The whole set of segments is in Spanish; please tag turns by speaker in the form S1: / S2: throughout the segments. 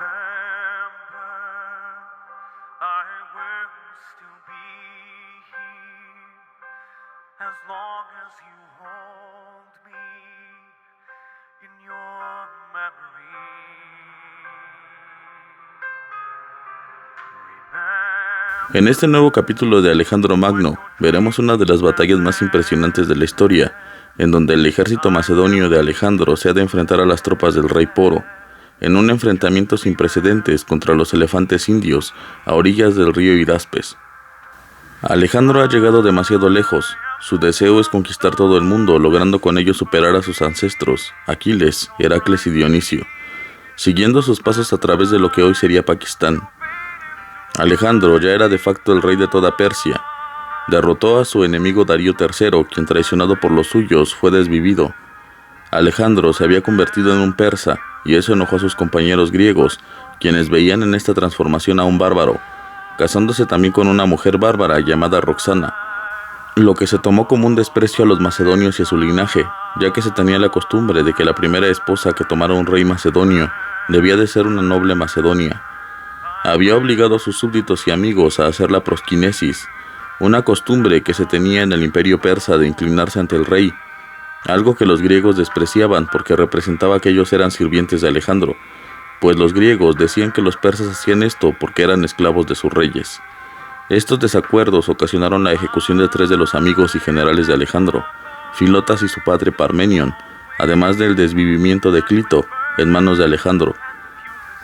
S1: remember I will still be here as long as you hold me in your memory.
S2: En este nuevo capítulo de Alejandro Magno, veremos una de las batallas más impresionantes de la historia, en donde el ejército macedonio de Alejandro se ha de enfrentar a las tropas del rey Poro, en un enfrentamiento sin precedentes contra los elefantes indios a orillas del río Hidaspes. Alejandro ha llegado demasiado lejos. Su deseo es conquistar todo el mundo, logrando con ello superar a sus ancestros, Aquiles, Heracles y Dionisio, siguiendo sus pasos a través de lo que hoy sería Pakistán. Alejandro ya era de facto el rey de toda Persia. Derrotó a su enemigo Darío III, quien traicionado por los suyos fue desvivido. Alejandro se había convertido en un persa, y eso enojó a sus compañeros griegos, quienes veían en esta transformación a un bárbaro, casándose también con una mujer bárbara llamada Roxana, lo que se tomó como un desprecio a los macedonios y a su linaje, ya que se tenía la costumbre de que la primera esposa que tomara un rey macedonio debía de ser una noble macedonia. Había obligado a sus súbditos y amigos a hacer la prosquinesis, una costumbre que se tenía en el imperio persa de inclinarse ante el rey, algo que los griegos despreciaban porque representaba que ellos eran sirvientes de Alejandro, pues los griegos decían que los persas hacían esto porque eran esclavos de sus reyes. Estos desacuerdos ocasionaron la ejecución de 3 de los amigos y generales de Alejandro, Filotas y su padre Parmenion, además del desvivimiento de Clito en manos de Alejandro,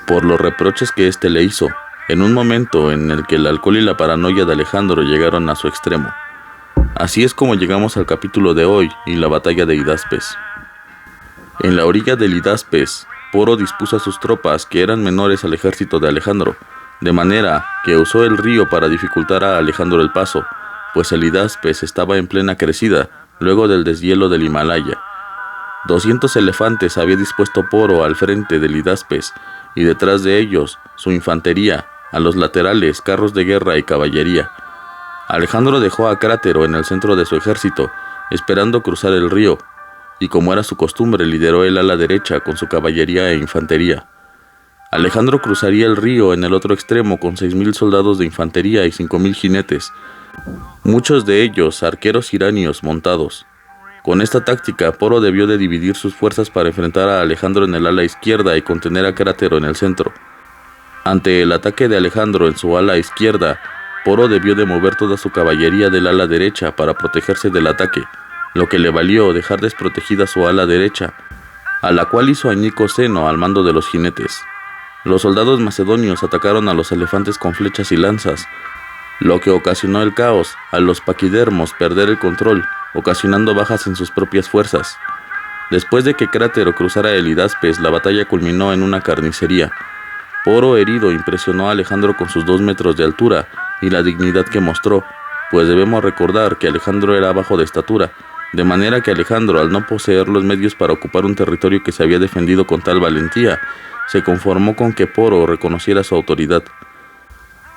S2: por los reproches que éste le hizo, en un momento en el que el alcohol y la paranoia de Alejandro llegaron a su extremo. Así es como llegamos al capítulo de hoy y la batalla de Hidaspes. En la orilla del Hidaspes, Poro dispuso a sus tropas, que eran menores al ejército de Alejandro, de manera que usó el río para dificultar a Alejandro el paso, pues el Hidaspes estaba en plena crecida, luego del deshielo del Himalaya. 200 elefantes había dispuesto Poro al frente del Hidaspes, y detrás de ellos su infantería, a los laterales carros de guerra y caballería. Alejandro dejó a Crátero en el centro de su ejército, esperando cruzar el río, y como era su costumbre lideró el ala derecha con su caballería e infantería. Alejandro cruzaría el río en el otro extremo con 6.000 soldados de infantería y 5.000 jinetes, muchos de ellos arqueros iranios montados. Con esta táctica, Poro debió de dividir sus fuerzas para enfrentar a Alejandro en el ala izquierda y contener a Crátero en el centro. Ante el ataque de Alejandro en su ala izquierda, Poro debió de mover toda su caballería del ala derecha para protegerse del ataque, lo que le valió dejar desprotegida su ala derecha, a la cual hizo añicos seno al mando de los jinetes. Los soldados macedonios atacaron a los elefantes con flechas y lanzas, lo que ocasionó el caos, a los paquidermos perder el control, ocasionando bajas en sus propias fuerzas. Después de que Crátero cruzara el Hidaspes, la batalla culminó en una carnicería. Poro, herido, impresionó a Alejandro con sus 2 metros de altura y la dignidad que mostró, pues debemos recordar que Alejandro era bajo de estatura, de manera que Alejandro, al no poseer los medios para ocupar un territorio que se había defendido con tal valentía, se conformó con que Poro reconociera su autoridad.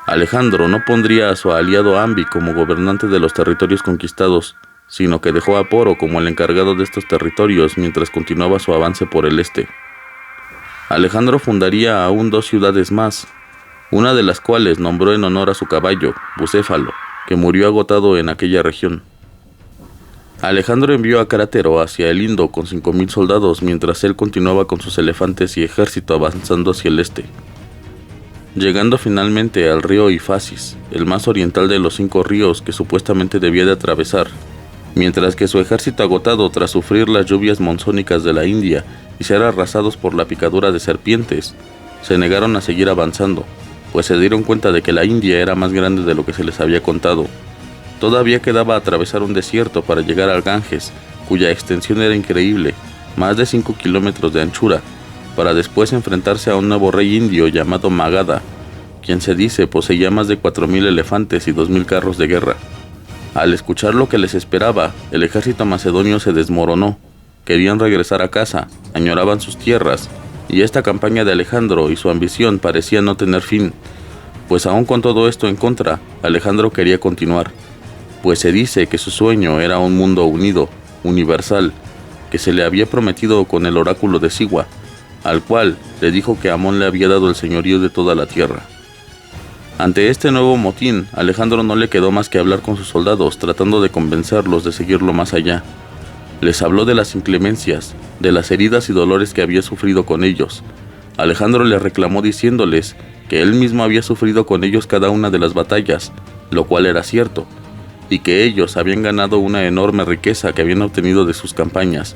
S2: Alejandro no pondría a su aliado Ambi como gobernante de los territorios conquistados, sino que dejó a Poro como el encargado de estos territorios mientras continuaba su avance por el este. Alejandro fundaría aún 2 ciudades más, una de las cuales nombró en honor a su caballo, Bucéfalo, que murió agotado en aquella región. Alejandro envió a Crátero hacia el Indo con 5.000 soldados, mientras él continuaba con sus elefantes y ejército avanzando hacia el este, llegando finalmente al río Ifasis, el más oriental de los 5 ríos que supuestamente debía de atravesar, mientras que su ejército agotado tras sufrir las lluvias monzónicas de la India y ser arrasados por la picadura de serpientes, se negaron a seguir avanzando, pues se dieron cuenta de que la India era más grande de lo que se les había contado. Todavía quedaba atravesar un desierto para llegar al Ganges, cuya extensión era increíble, más de 5 kilómetros de anchura, para después enfrentarse a un nuevo rey indio llamado Magadha, quien se dice poseía más de 4.000 elefantes y 2.000 carros de guerra. Al escuchar lo que les esperaba, el ejército macedonio se desmoronó. Querían regresar a casa, añoraban sus tierras, y esta campaña de Alejandro y su ambición parecía no tener fin, pues aún con todo esto en contra, Alejandro quería continuar, pues se dice que su sueño era un mundo unido, universal, que se le había prometido con el oráculo de Sigua, al cual le dijo que Amón le había dado el señorío de toda la tierra. Ante este nuevo motín, Alejandro no le quedó más que hablar con sus soldados, tratando de convencerlos de seguirlo más allá. Les habló de las inclemencias, de las heridas y dolores que había sufrido con ellos. Alejandro les reclamó diciéndoles que él mismo había sufrido con ellos cada una de las batallas, lo cual era cierto, y que ellos habían ganado una enorme riqueza que habían obtenido de sus campañas.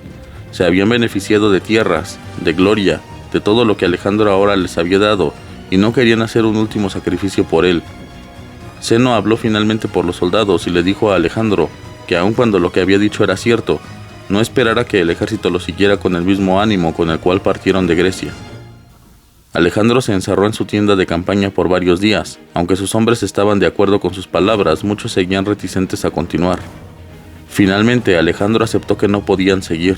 S2: Se habían beneficiado de tierras, de gloria, de todo lo que Alejandro ahora les había dado, y no querían hacer un último sacrificio por él. Zeno habló finalmente por los soldados y le dijo a Alejandro que aun cuando lo que había dicho era cierto, no esperara que el ejército lo siguiera con el mismo ánimo con el cual partieron de Grecia. Alejandro se encerró en su tienda de campaña por varios días. Aunque sus hombres estaban de acuerdo con sus palabras, muchos seguían reticentes a continuar. Finalmente, Alejandro aceptó que no podían seguir,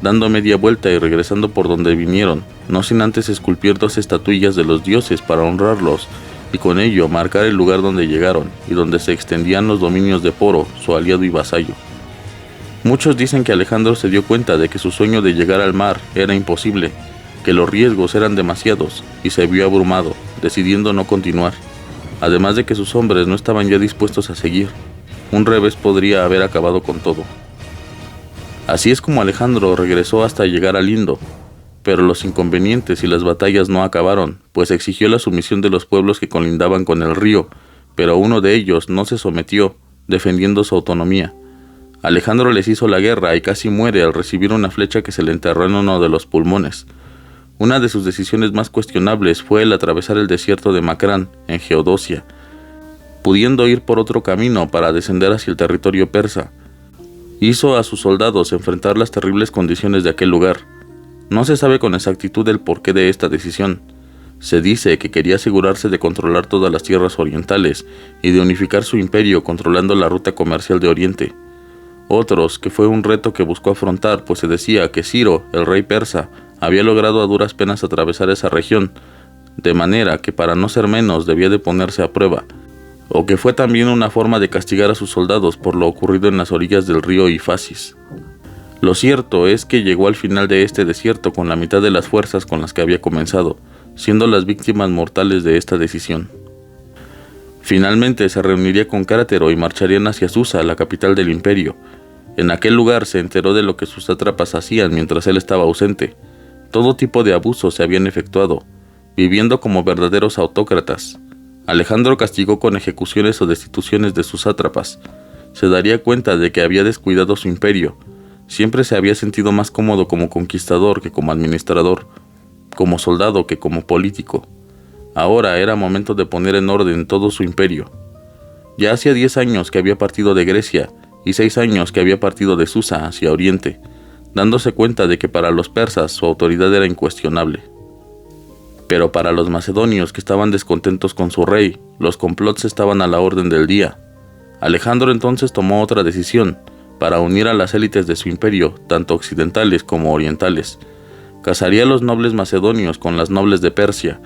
S2: dando media vuelta y regresando por donde vinieron, no sin antes esculpir 2 estatuillas de los dioses para honrarlos, y con ello marcar el lugar donde llegaron, y donde se extendían los dominios de Poro, su aliado y vasallo. Muchos dicen que Alejandro se dio cuenta de que su sueño de llegar al mar era imposible, que los riesgos eran demasiados, y se vio abrumado, decidiendo no continuar, además de que sus hombres no estaban ya dispuestos a seguir. Un revés podría haber acabado con todo. Así es como Alejandro regresó hasta llegar a Lindo, pero los inconvenientes y las batallas no acabaron, pues exigió la sumisión de los pueblos que colindaban con el río, pero uno de ellos no se sometió, defendiendo su autonomía. Alejandro les hizo la guerra y casi muere al recibir una flecha que se le enterró en uno de los pulmones. Una de sus decisiones más cuestionables fue el atravesar el desierto de Macrán, en Geodosia, pudiendo ir por otro camino para descender hacia el territorio persa. Hizo a sus soldados enfrentar las terribles condiciones de aquel lugar. No se sabe con exactitud el porqué de esta decisión. Se dice que quería asegurarse de controlar todas las tierras orientales y de unificar su imperio controlando la ruta comercial de Oriente. Otros que fue un reto que buscó afrontar, pues se decía que Ciro, el rey persa, había logrado a duras penas atravesar esa región, de manera que para no ser menos debía de ponerse a prueba, o que fue también una forma de castigar a sus soldados por lo ocurrido en las orillas del río Ifasis. Lo cierto es que llegó al final de este desierto con la mitad de las fuerzas con las que había comenzado, siendo las víctimas mortales de esta decisión. Finalmente se reuniría con Cártero y marcharían hacia Susa, la capital del imperio. En aquel lugar se enteró de lo que sus sátrapas hacían mientras él estaba ausente. Todo tipo de abusos se habían efectuado, viviendo como verdaderos autócratas. Alejandro castigó con ejecuciones o destituciones de sus sátrapas. Se daría cuenta de que había descuidado su imperio. Siempre se había sentido más cómodo como conquistador que como administrador, como soldado que como político. Ahora era momento de poner en orden todo su imperio. Ya hacía 10 años que había partido de Grecia y 6 años que había partido de Susa hacia Oriente, dándose cuenta de que para los persas su autoridad era incuestionable. Pero para los macedonios que estaban descontentos con su rey, los complots estaban a la orden del día. Alejandro entonces tomó otra decisión, para unir a las élites de su imperio, tanto occidentales como orientales. Casaría a los nobles macedonios con las nobles de Persia,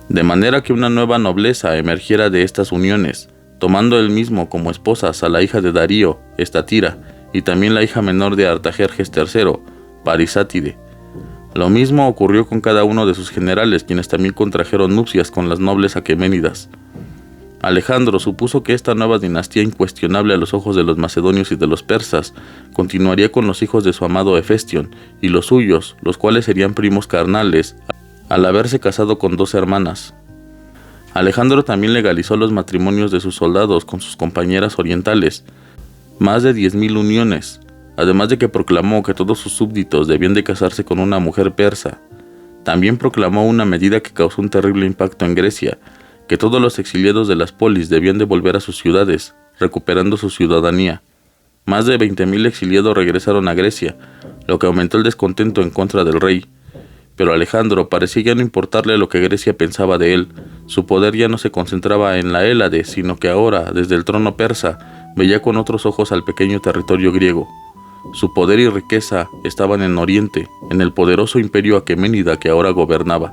S2: de manera que una nueva nobleza emergiera de estas uniones, tomando él mismo como esposas a la hija de Darío, Estatira, y también la hija menor de Artajerjes III, Parisátide. Lo mismo ocurrió con cada uno de sus generales, quienes también contrajeron nupcias con las nobles aqueménidas. Alejandro supuso que esta nueva dinastía incuestionable a los ojos de los macedonios y de los persas continuaría con los hijos de su amado Hefestion y los suyos, los cuales serían primos carnales, al haberse casado con 2 hermanas. Alejandro también legalizó los matrimonios de sus soldados con sus compañeras orientales, más de 10.000 uniones, además de que proclamó que todos sus súbditos debían de casarse con una mujer persa. También proclamó una medida que causó un terrible impacto en Grecia, que todos los exiliados de las polis debían de volver a sus ciudades, recuperando su ciudadanía. Más de 20.000 exiliados regresaron a Grecia, lo que aumentó el descontento en contra del rey. Pero Alejandro parecía ya no importarle lo que Grecia pensaba de él. Su poder ya no se concentraba en la Hélade, sino que ahora, desde el trono persa, veía con otros ojos al pequeño territorio griego. Su poder y riqueza estaban en Oriente, en el poderoso imperio aqueménida que ahora gobernaba.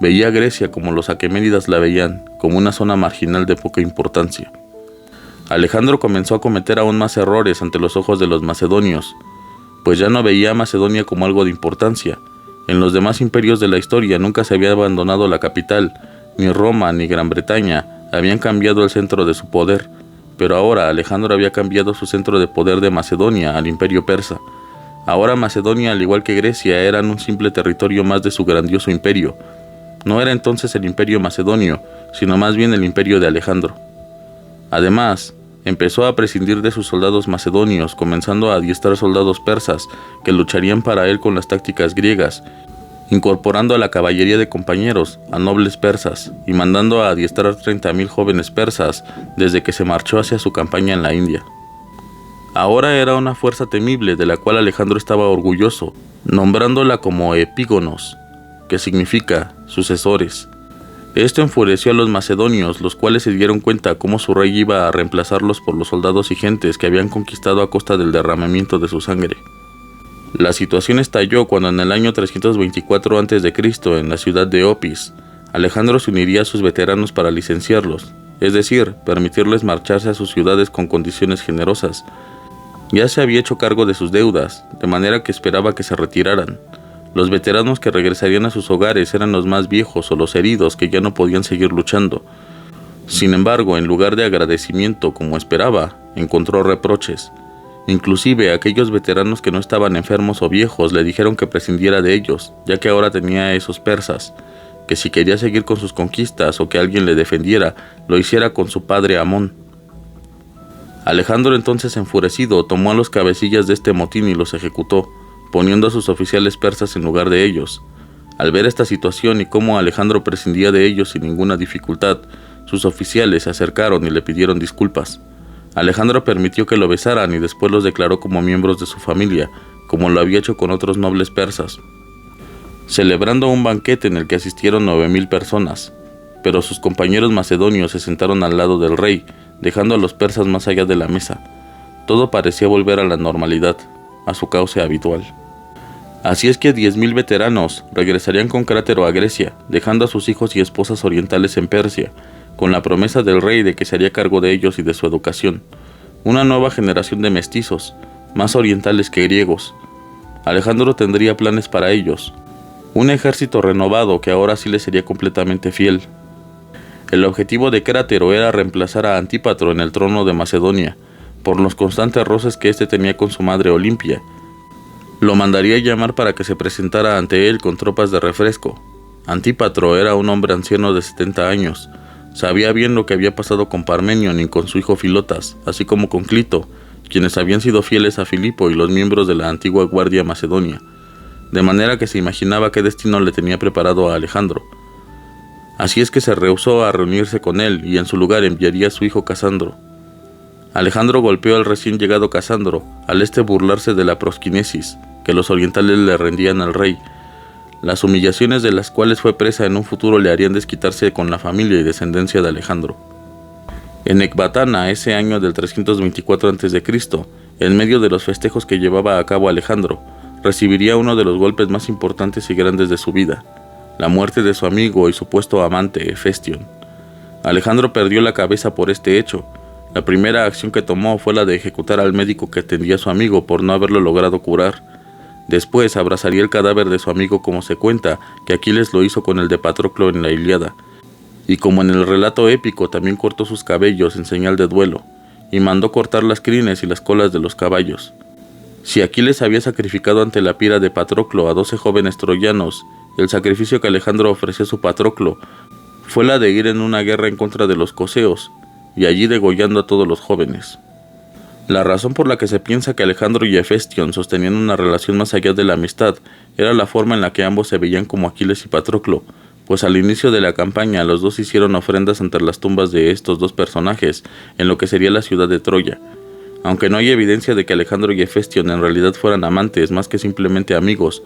S2: Veía a Grecia como los aqueménidas la veían, como una zona marginal de poca importancia. Alejandro comenzó a cometer aún más errores ante los ojos de los macedonios, pues ya no veía a Macedonia como algo de importancia. En los demás imperios de la historia nunca se había abandonado la capital, ni Roma ni Gran Bretaña habían cambiado el centro de su poder, pero ahora Alejandro había cambiado su centro de poder de Macedonia al imperio persa. Ahora Macedonia, al igual que Grecia, eran un simple territorio más de su grandioso imperio. No era entonces el imperio macedonio, sino más bien el imperio de Alejandro. Además, empezó a prescindir de sus soldados macedonios, comenzando a adiestrar soldados persas que lucharían para él con las tácticas griegas, incorporando a la caballería de compañeros a nobles persas y mandando a adiestrar 30,000 jóvenes persas desde que se marchó hacia su campaña en la India. Ahora era una fuerza temible de la cual Alejandro estaba orgulloso, nombrándola como epígonos, que significa sucesores. Esto enfureció a los macedonios, los cuales se dieron cuenta cómo su rey iba a reemplazarlos por los soldados y gentes que habían conquistado a costa del derramamiento de su sangre. La situación estalló cuando en el año 324 a.C., en la ciudad de Opis, Alejandro se uniría a sus veteranos para licenciarlos, es decir, permitirles marcharse a sus ciudades con condiciones generosas. Ya se había hecho cargo de sus deudas, de manera que esperaba que se retiraran. Los veteranos que regresarían a sus hogares eran los más viejos o los heridos que ya no podían seguir luchando. Sin embargo, en lugar de agradecimiento como esperaba, encontró reproches. Inclusive aquellos veteranos que no estaban enfermos o viejos le dijeron que prescindiera de ellos, ya que ahora tenía a esos persas, que si quería seguir con sus conquistas o que alguien le defendiera, lo hiciera con su padre Amón. Alejandro entonces, enfurecido, tomó a los cabecillas de este motín y los ejecutó, poniendo a sus oficiales persas en lugar de ellos. Al ver esta situación y cómo Alejandro prescindía de ellos sin ninguna dificultad, sus oficiales se acercaron y le pidieron disculpas. Alejandro permitió que lo besaran y después los declaró como miembros de su familia, como lo había hecho con otros nobles persas, celebrando un banquete en el que asistieron 9,000 personas. Pero sus compañeros macedonios se sentaron al lado del rey, dejando a los persas más allá de la mesa. Todo parecía volver a la normalidad, a su cauce habitual. Así es que 10,000 veteranos regresarían con Crátero a Grecia, dejando a sus hijos y esposas orientales en Persia, con la promesa del rey de que se haría cargo de ellos y de su educación. Una nueva generación de mestizos, más orientales que griegos. Alejandro tendría planes para ellos. Un ejército renovado que ahora sí le sería completamente fiel. El objetivo de Crátero era reemplazar a Antípatro en el trono de Macedonia, por los constantes roces que éste tenía con su madre Olimpia. Lo mandaría llamar para que se presentara ante él con tropas de refresco. Antípatro era un hombre anciano de 70 años. Sabía bien lo que había pasado con Parmenio y con su hijo Filotas, así como con Clito, quienes habían sido fieles a Filipo y los miembros de la antigua guardia macedonia, de manera que se imaginaba qué destino le tenía preparado a Alejandro. Así es que se rehusó a reunirse con él y en su lugar enviaría a su hijo Casandro. Alejandro golpeó al recién llegado Casandro, al burlarse de la prosquinesis que los orientales le rendían al rey, las humillaciones de las cuales fue presa en un futuro le harían desquitarse con la familia y descendencia de Alejandro. En Ecbatana, ese año del 324 a.C., en medio de los festejos que llevaba a cabo Alejandro, recibiría uno de los golpes más importantes y grandes de su vida, la muerte de su amigo y supuesto amante, Hefestión. Alejandro perdió la cabeza por este hecho. La primera acción que tomó fue la de ejecutar al médico que atendía a su amigo por no haberlo logrado curar. Después abrazaría el cadáver de su amigo, como se cuenta que Aquiles lo hizo con el de Patroclo en la Ilíada, y como en el relato épico también cortó sus cabellos en señal de duelo, y mandó cortar las crines y las colas de los caballos. Si Aquiles había sacrificado ante la pira de Patroclo a 12 jóvenes troyanos, el sacrificio que Alejandro ofreció a su Patroclo fue la de ir en una guerra en contra de los coseos, y allí degollando a todos los jóvenes. La razón por la que se piensa que Alejandro y Hefestión sostenían una relación más allá de la amistad era la forma en la que ambos se veían como Aquiles y Patroclo, pues al inicio de la campaña los dos hicieron ofrendas ante las tumbas de estos dos personajes en lo que sería la ciudad de Troya. Aunque no hay evidencia de que Alejandro y Hefestión en realidad fueran amantes más que simplemente amigos,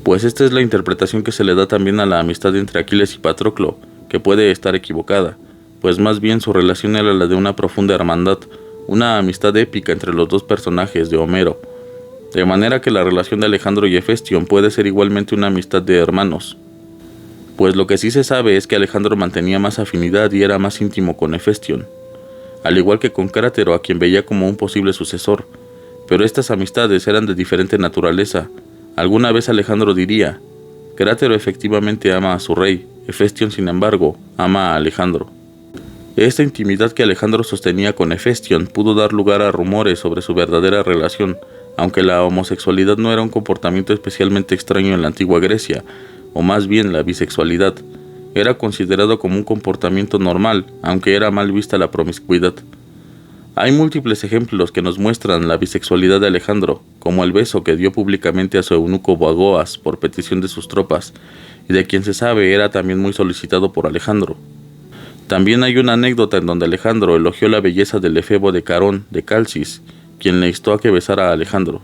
S2: pues esta es la interpretación que se le da también a la amistad entre Aquiles y Patroclo, que puede estar equivocada, pues más bien su relación era la de una profunda hermandad, una amistad épica entre los dos personajes de Homero, de manera que la relación de Alejandro y Hefestión puede ser igualmente una amistad de hermanos. Pues lo que sí se sabe es que Alejandro mantenía más afinidad y era más íntimo con Hefestión, al igual que con Crátero, a quien veía como un posible sucesor, pero estas amistades eran de diferente naturaleza. Alguna vez Alejandro diría: Crátero efectivamente ama a su rey, Hefestion, sin embargo, ama a Alejandro. Esta intimidad que Alejandro sostenía con Hefestion pudo dar lugar a rumores sobre su verdadera relación, aunque la homosexualidad no era un comportamiento especialmente extraño en la antigua Grecia, o más bien la bisexualidad. Era considerado como un comportamiento normal, aunque era mal vista la promiscuidad. Hay múltiples ejemplos que nos muestran la bisexualidad de Alejandro, como el beso que dio públicamente a su eunuco Bagoas por petición de sus tropas, y de quien se sabe era también muy solicitado por Alejandro. También hay una anécdota en donde Alejandro elogió la belleza del efebo de Carón de Calcis, quien le instó a que besara a Alejandro.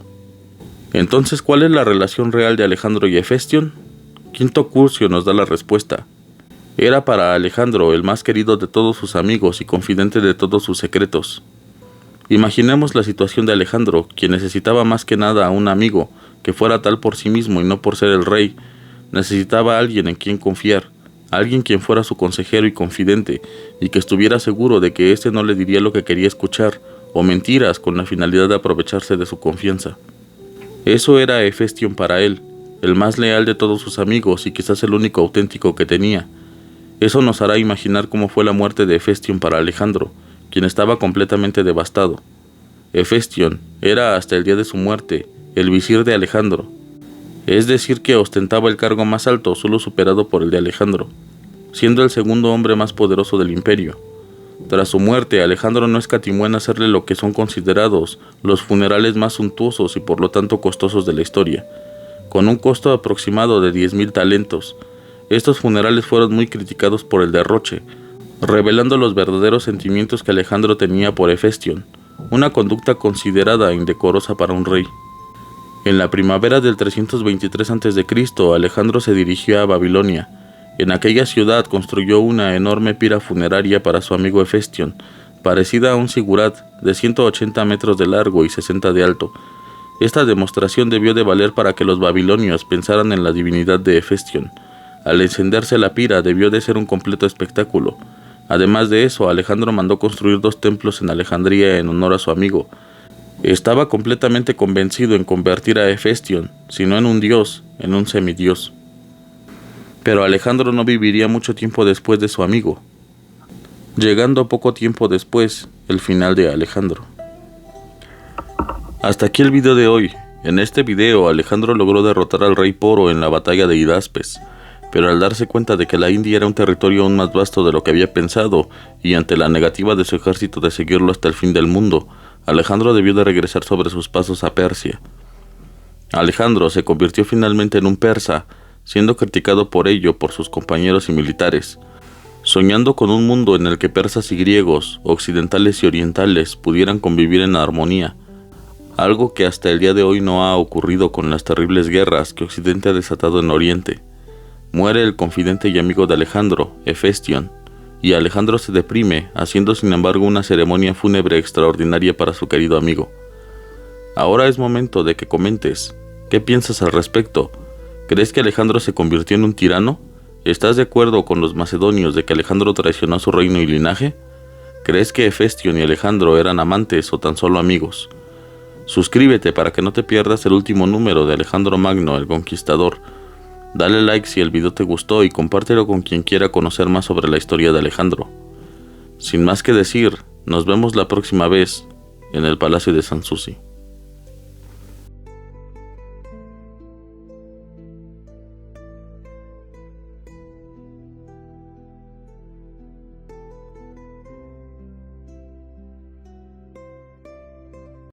S2: Entonces, ¿cuál es la relación real de Alejandro y Hefestion? Quinto Curcio nos da la respuesta. Era para Alejandro el más querido de todos sus amigos y confidente de todos sus secretos. Imaginemos la situación de Alejandro, quien necesitaba más que nada a un amigo, que fuera tal por sí mismo y no por ser el rey. Necesitaba a alguien en quien confiar, alguien quien fuera su consejero y confidente, y que estuviera seguro de que éste no le diría lo que quería escuchar, o mentiras con la finalidad de aprovecharse de su confianza. Eso era Hefestion para él, el más leal de todos sus amigos y quizás el único auténtico que tenía. Eso nos hará imaginar cómo fue la muerte de Hefestion para Alejandro, quien estaba completamente devastado. Hefestion era hasta el día de su muerte el visir de Alejandro, es decir que ostentaba el cargo más alto solo superado por el de Alejandro, siendo el segundo hombre más poderoso del imperio. Tras su muerte, Alejandro no escatimó en hacerle lo que son considerados los funerales más suntuosos y por lo tanto costosos de la historia, con un costo aproximado de 10,000 talentos. Estos funerales fueron muy criticados por el derroche, revelando los verdaderos sentimientos que Alejandro tenía por Hefestion, una conducta considerada indecorosa para un rey. En la primavera del 323 a.C., Alejandro se dirigió a Babilonia. En aquella ciudad construyó una enorme pira funeraria para su amigo Hefestion, parecida a un zigurat de 180 metros de largo y 60 de alto. Esta demostración debió de valer para que los babilonios pensaran en la divinidad de Hefestion. Al encenderse la pira debió de ser un completo espectáculo. Además de eso, Alejandro mandó construir 2 templos en Alejandría en honor a su amigo. Estaba completamente convencido en convertir a Hefestion, si no en un dios, en un semidios. Pero Alejandro no viviría mucho tiempo después de su amigo, llegando poco tiempo después el final de Alejandro. Hasta aquí el video de hoy. En este video Alejandro logró derrotar al rey Poro en la batalla de Hidaspes, pero al darse cuenta de que la India era un territorio aún más vasto de lo que había pensado, y ante la negativa de su ejército de seguirlo hasta el fin del mundo, Alejandro debió de regresar sobre sus pasos a Persia. Alejandro se convirtió finalmente en un persa, siendo criticado por ello por sus compañeros y militares, soñando con un mundo en el que persas y griegos, occidentales y orientales pudieran convivir en armonía, algo que hasta el día de hoy no ha ocurrido con las terribles guerras que Occidente ha desatado en Oriente. Muere el confidente y amigo de Alejandro, Hefestion, y Alejandro se deprime, haciendo sin embargo una ceremonia fúnebre extraordinaria para su querido amigo. Ahora es momento de que comentes. ¿Qué piensas al respecto? ¿Crees que Alejandro se convirtió en un tirano? ¿Estás de acuerdo con los macedonios de que Alejandro traicionó a su reino y linaje? ¿Crees que Hefestion y Alejandro eran amantes o tan solo amigos? Suscríbete para que no te pierdas el último número de Alejandro Magno, el Conquistador. Dale like si el video te gustó y compártelo con quien quiera conocer más sobre la historia de Alejandro. Sin más que decir, nos vemos la próxima vez en el Palacio de Sanssouci.